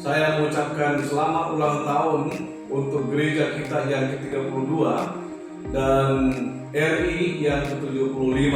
saya mengucapkan selamat ulang tahun untuk gereja kita yang ke-32 dan RI yang ke-75.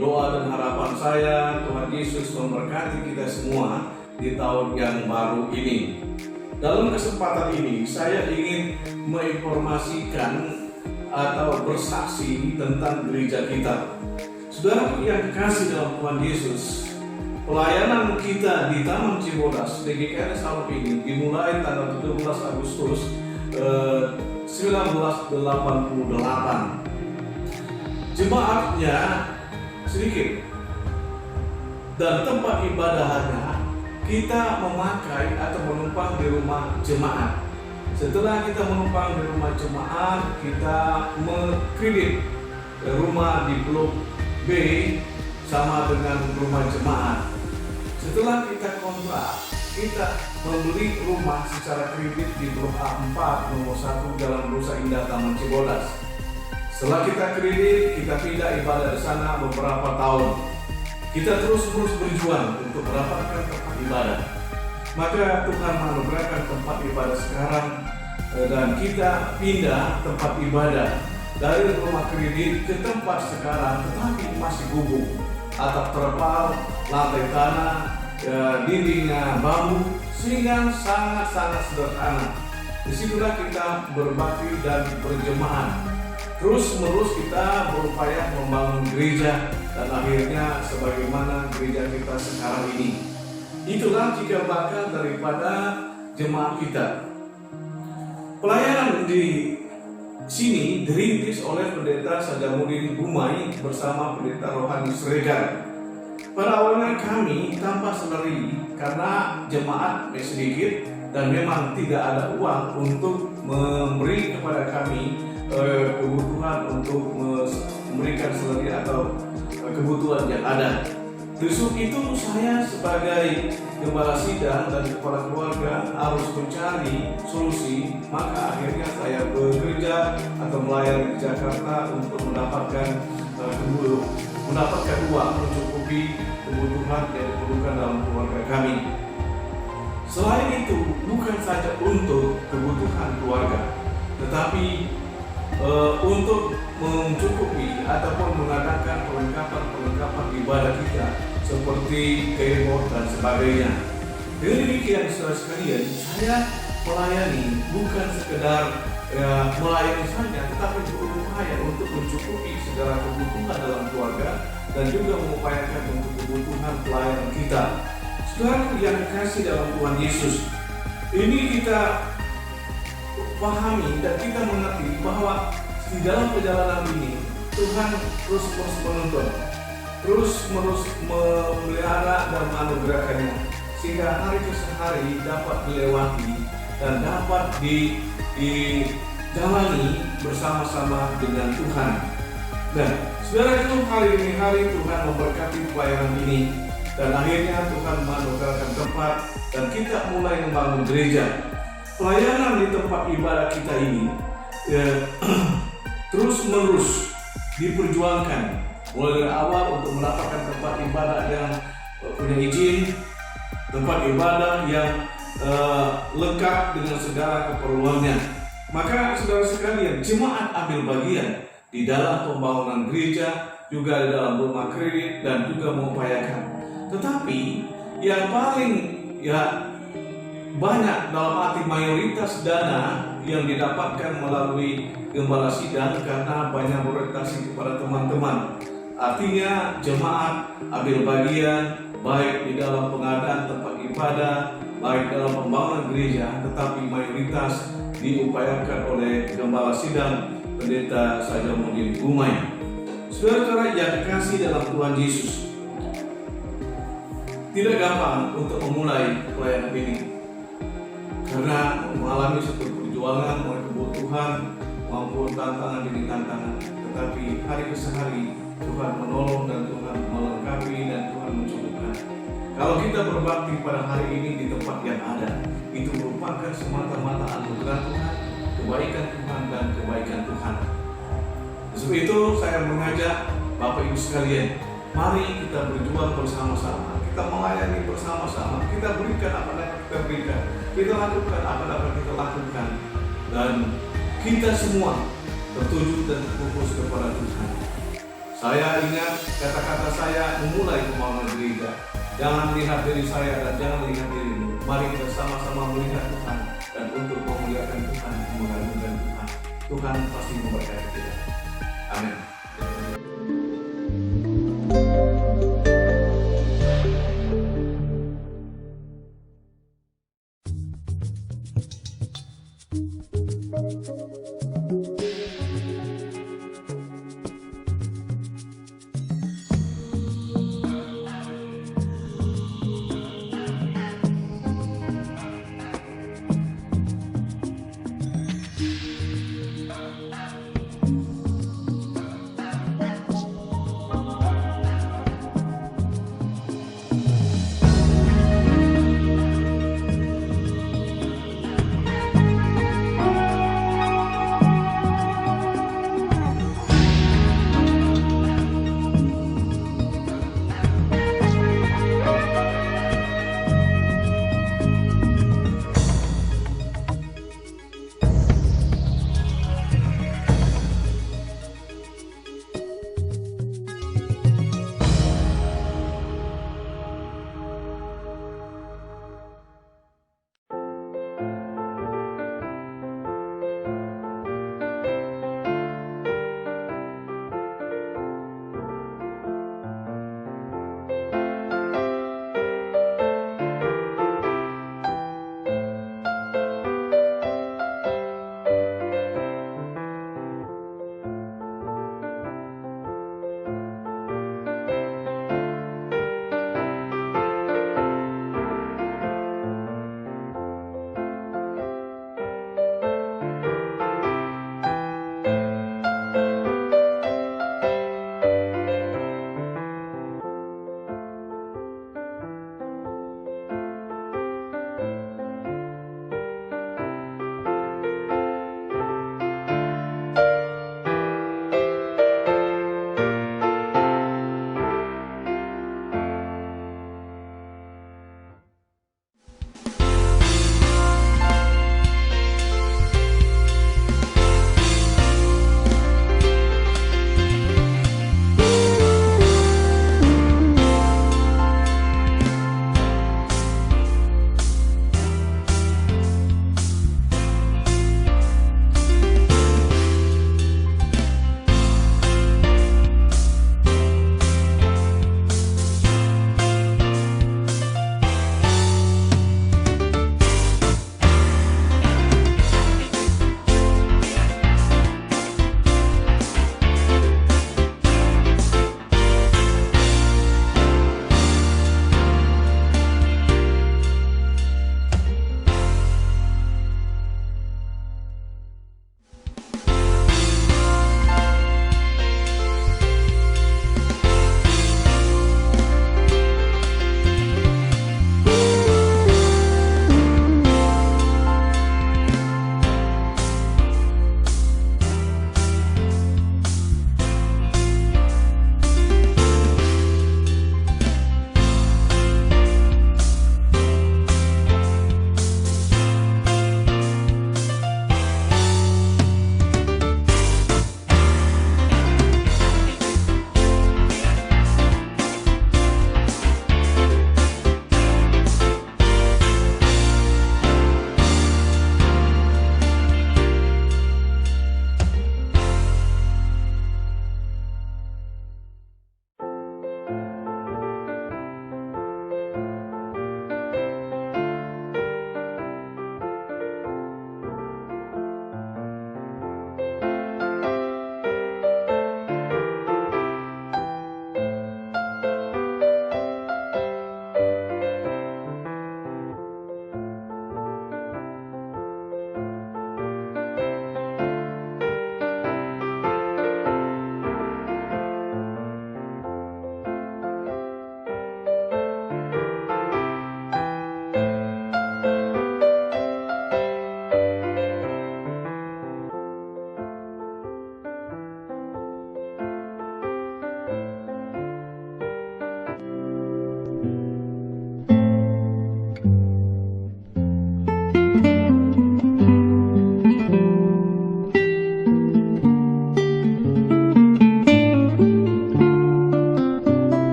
Doa dan harapan saya, Tuhan Yesus memberkati kita semua di tahun yang baru ini. Dalam kesempatan ini, saya ingin menginformasikan atau bersaksi tentang gereja kita. Saudara yang kekasih dalam Tuhan Yesus, pelayanan kita di Taman Cibodas DGKR Salop ini dimulai tanggal 17 Agustus 1988. Jemaatnya sedikit dan tempat ibadahnya kita memakai atau menumpang di rumah jemaat. Setelah kita menumpang di rumah jemaat, kita mengkredit rumah di blok B sama dengan rumah jemaat. Setelah kita kontrak, kita membeli rumah secara kredit di blok A4 nomor 1 Jalan Nusa Indah Taman Cibodas. Setelah kita kredit, kita pindah ibadah di sana beberapa tahun. Kita terus berjuang untuk mendapatkan tempat ibadah. Maka Tuhan menganugerahkan tempat ibadah sekarang dan kita pindah tempat ibadah dari rumah kredit ke tempat sekarang, tetapi masih gubuk, atap terpal, lantai tanah, dindingnya bambu, sehingga sangat-sangat sederhana. Disitulah kita berbakti dan berjemaat. Terus menerus kita berupaya membangun gereja dan akhirnya sebagaimana gereja kita sekarang ini. Itulah cikal bakal daripada jemaat kita. Pelayanan di sini dirintis oleh Pendeta Sajamuddin Gumai bersama Pendeta Rohani Sregar. Pada awalnya kami tanpa sadari karena jemaat sedikit dan memang tidak ada uang untuk memberi kepada kami kebutuhan untuk memberikan salary atau kebutuhan yang ada. Justru itu saya sebagai gembala sidang dan kepala keluarga harus mencari solusi. Maka akhirnya saya bekerja atau melayani di Jakarta untuk mendapatkan uang mencukupi kebutuhan yang diperlukan dalam keluarga kami. Selain itu, bukan saja untuk kebutuhan keluarga, tetapi untuk mencukupi ataupun mengadakan perlengkapan ibadah kita seperti keyboard dan sebagainya. Dengan demikian saudara sekalian, saya melayani bukan sekedar melayani saja, tetapi berupaya untuk mencukupi segala kebutuhan dalam keluarga dan juga mengupayakan untuk kebutuhan pelayanan kita. Saudara yang dikasih dalam Tuhan Yesus, ini kita pahami dan kita mengerti bahwa di dalam perjalanan ini Tuhan terus menuntun, terus memelihara dan menganugerahkannya sehingga hari ke hari dapat dilewati dan dapat dijalani bersama-sama dengan Tuhan. Dan saudara itu hari Tuhan memberkati pelayanan ini dan akhirnya Tuhan menganugerahkan tempat dan kita mulai membangun gereja. Pelayanan di tempat ibadah kita ini terus menerus diperjuangkan mulai dari awal untuk mendapatkan tempat ibadah yang punya izin, tempat ibadah yang lengkap dengan segala keperluannya. Maka saudara sekalian, jemaat ambil bagian di dalam pembangunan gereja, juga di dalam rumah kredit dan juga mengupayakan. Tetapi yang paling banyak dalam arti mayoritas dana yang didapatkan melalui gembala sidang karena banyak berorientasi kepada teman-teman. Artinya jemaat ambil bagian baik di dalam pengadaan tempat ibadah, baik dalam pembangunan gereja, tetapi mayoritas diupayakan oleh gembala sidang Pendeta Sajamuddin Gumai. Saudara-saudara yang dikasih dalam Tuhan Yesus, tidak gampang untuk memulai pelayanan ini karena mengalami satu perjuangan mulai kebutuhan maupun tantangan demi tantangan. Tetapi hari ke hari Tuhan menolong dan Tuhan melengkapi dan Tuhan mencukupkan. Kalau kita berbakti pada hari ini di tempat yang ada, itu merupakan semata-mata anugerah Tuhan, kebaikan Tuhan dan kebaikan Tuhan. Sebab itu saya mengajak Bapak Ibu sekalian, mari kita berjuang bersama-sama, kita melayani bersama-sama, kita berikan apa kita berikan. Kita lakukan apa dapat kita lakukan, dan kita semua tertuju dan terfokus kepada Tuhan. Saya ingat kata-kata saya memulai pembangunan gereja. Jangan lihat diri saya dan jangan lihat dirimu. Mari kita sama-sama melihat Tuhan dan untuk memuliakan Tuhan, mengagungkan Tuhan. Tuhan pasti memberkati kita. Amin.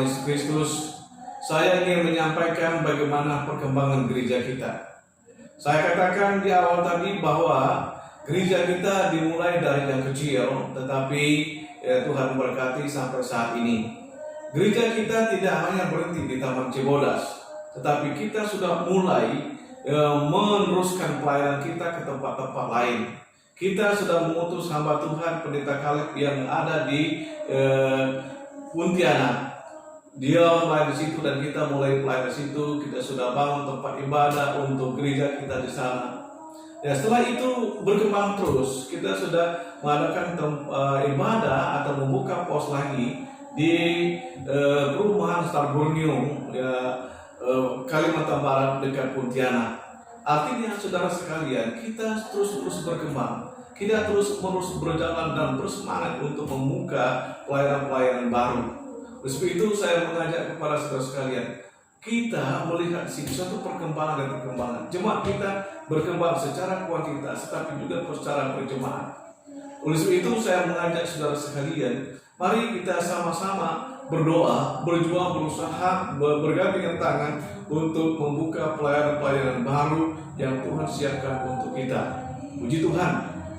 Yesus Kristus, saya ingin menyampaikan bagaimana perkembangan gereja kita. Saya katakan di awal tadi bahwa gereja kita dimulai dari yang kecil, tetapi Tuhan berkati sampai saat ini. Gereja kita tidak hanya berhenti di Taman Cibodas, tetapi kita sudah mulai meneruskan pelayanan kita ke tempat-tempat lain. Kita sudah mengutus hamba Tuhan Pendeta Kaleb yang ada di Pontianak. Dia mulai di situ dan kita mulai pelayanan di situ. Kita sudah bangun tempat ibadah untuk gereja kita di sana. Ya, setelah itu berkembang terus. Kita sudah mengadakan ibadah atau membuka pos lagi di perumahan Star Borneo, Kalimantan Barat dekat Pontianak. Artinya saudara sekalian, kita terus berkembang, kita terus berjalan dan bersemangat untuk membuka pelayanan-pelayanan baru. Oleh sebab itu saya mengajak kepada saudara sekalian, kita melihat sini suatu perkembangan dan perkembangan. Jemaat kita berkembang secara kuantitas, tetapi juga secara berjemaat. Oleh sebab itu saya mengajak saudara sekalian, mari kita sama-sama berdoa, berjuang, berusaha, bergandengan tangan untuk membuka pelayanan-pelayanan baru yang Tuhan siapkan untuk kita. Puji Tuhan,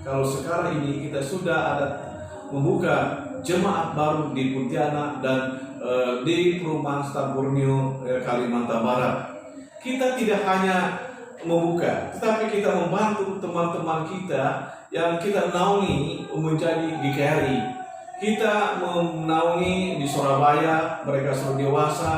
kalau sekarang ini kita sudah ada membuka jemaat baru di Pontianak dan di perumahan Star Borneo, Kalimantan Barat. Kita tidak hanya membuka, tetapi kita membantu teman-teman kita yang kita naungi menjadi GKRI. Kita menaungi di Surabaya, mereka sudah dewasa,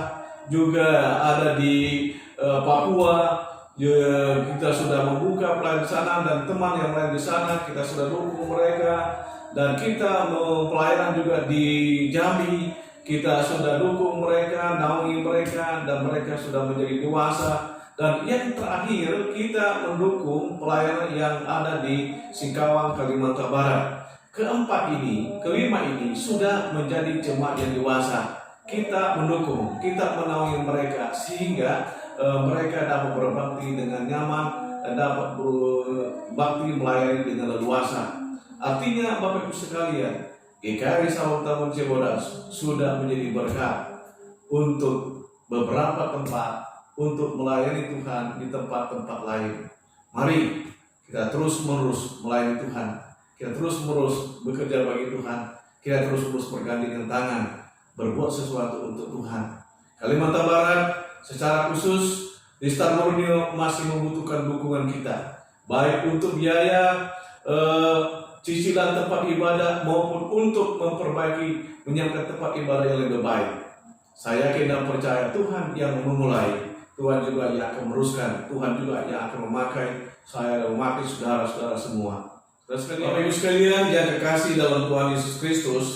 juga ada di Papua. Kita sudah membuka pelayanan di sana dan teman yang lain di sana kita sudah dukung mereka, dan kita pelayanan juga di Jambi, kita sudah dukung mereka, naungi mereka, dan mereka sudah menjadi dewasa. Dan yang terakhir kita mendukung pelayanan yang ada di Singkawang, Kalimantan Barat. Kelima ini sudah menjadi jemaat yang dewasa. Kita mendukung, kita menaungi mereka sehingga mereka dapat berbakti dengan nyaman dan dapat berbakti melayani dengan leluasa. Artinya Bapak Ibu sekalian, GKRI Shalom Taman Cibodas sudah menjadi berkat untuk beberapa tempat untuk melayani Tuhan di tempat-tempat lain. Mari kita terus menerus melayani Tuhan. Kita terus menerus bekerja bagi Tuhan. Kita terus bergandengan tangan berbuat sesuatu untuk Tuhan. Kalimantan Barat secara khusus di Star Borneo masih membutuhkan dukungan kita, baik untuk biaya cicilan tempat ibadah maupun untuk memperbaiki menyiapkan tempat ibadah yang lebih baik. Saya yakin dan percaya Tuhan yang memulai, Tuhan juga yang akan meneruskan, Tuhan juga yang akan memakai saya dan memakai saudara-saudara semua. Bapak Ibu sekalian yang kekasih dalam Tuhan Yesus Kristus,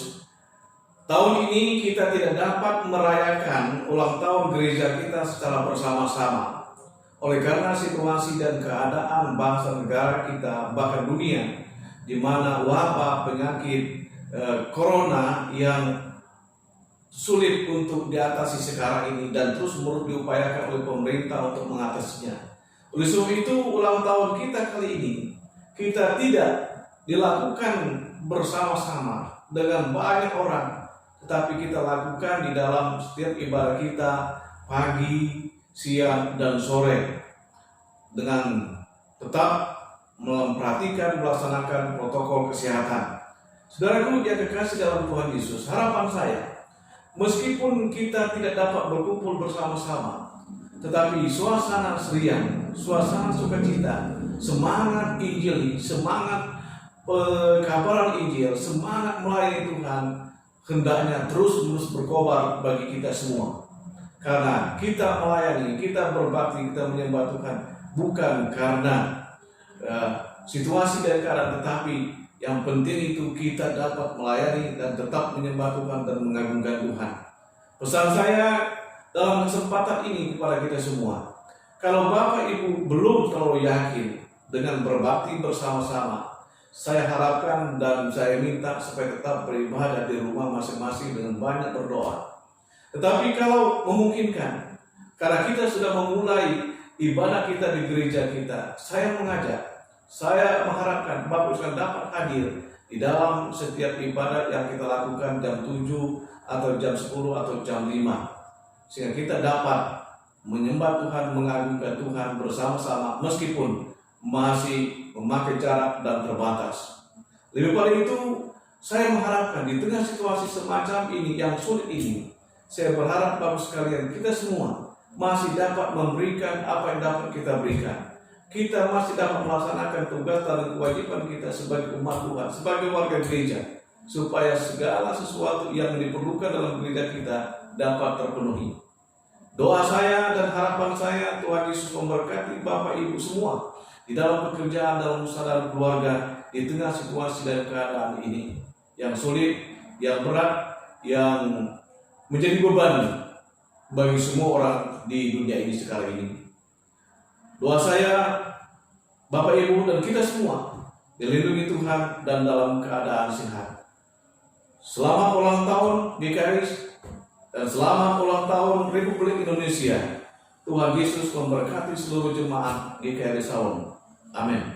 tahun ini kita tidak dapat merayakan ulang tahun gereja kita secara bersama-sama. Oleh karena situasi dan keadaan bangsa negara kita, bahkan dunia, di mana wabah penyakit corona yang sulit untuk diatasi sekarang ini dan terus diupayakan oleh pemerintah untuk mengatasinya. Oleh sebab itu ulang tahun kita kali ini kita tidak dilakukan bersama-sama dengan banyak orang, tetapi kita lakukan di dalam setiap ibadah kita pagi, siang, dan sore dengan tetap memperhatikan melaksanakan protokol kesehatan. Saudaraku yang kekasih dalam Tuhan Yesus, harapan saya, meskipun kita tidak dapat berkumpul bersama-sama, tetapi suasana serian, suasana sukacita, semangat Injil, semangat kabaran Injil, semangat melayani Tuhan hendaknya terus-menerus berkobar bagi kita semua. Karena kita melayani, kita berbakti, kita menyembah Tuhan bukan karena situasi dan keadaan, tetapi yang penting itu kita dapat melayani dan tetap menyembah Tuhan dan mengagungkan Tuhan. Pesan saya dalam kesempatan ini kepada kita semua, kalau Bapak Ibu belum terlalu yakin dengan berbakti bersama-sama, saya harapkan dan saya minta supaya tetap beribadah di rumah masing-masing dengan banyak berdoa. Tetapi kalau memungkinkan, karena kita sudah memulai ibadah kita di gereja kita, saya mengajak, saya mengharapkan Bapak Ibu dapat hadir di dalam setiap ibadah yang kita lakukan jam 7 atau jam 10 atau jam 5, sehingga kita dapat menyembah Tuhan, mengagungkan Tuhan bersama-sama meskipun masih memakai jarak dan terbatas. Lebih pada itu, saya mengharapkan di tengah situasi semacam ini yang sulit ini, saya berharap Bapak sekalian, kita semua masih dapat memberikan apa yang dapat kita berikan. Kita masih dapat melaksanakan tugas dan kewajiban kita sebagai umat Tuhan, sebagai warga gereja, supaya segala sesuatu yang diperlukan dalam gereja kita dapat terpenuhi. Doa saya dan harapan saya, Tuhan Yesus memberkati Bapak Ibu semua di dalam pekerjaan, dalam usaha dan keluarga, di tengah situasi dan keadaan ini yang sulit, yang berat, yang menjadi beban bagi semua orang di dunia ini sekarang ini. Doa saya, Bapak Ibu dan kita semua dilindungi Tuhan dan dalam keadaan sehat. Selamat ulang tahun GKRI dan selamat ulang tahun Republik Indonesia. Tuhan Yesus memberkati seluruh jemaat GKRI Saung. Amin.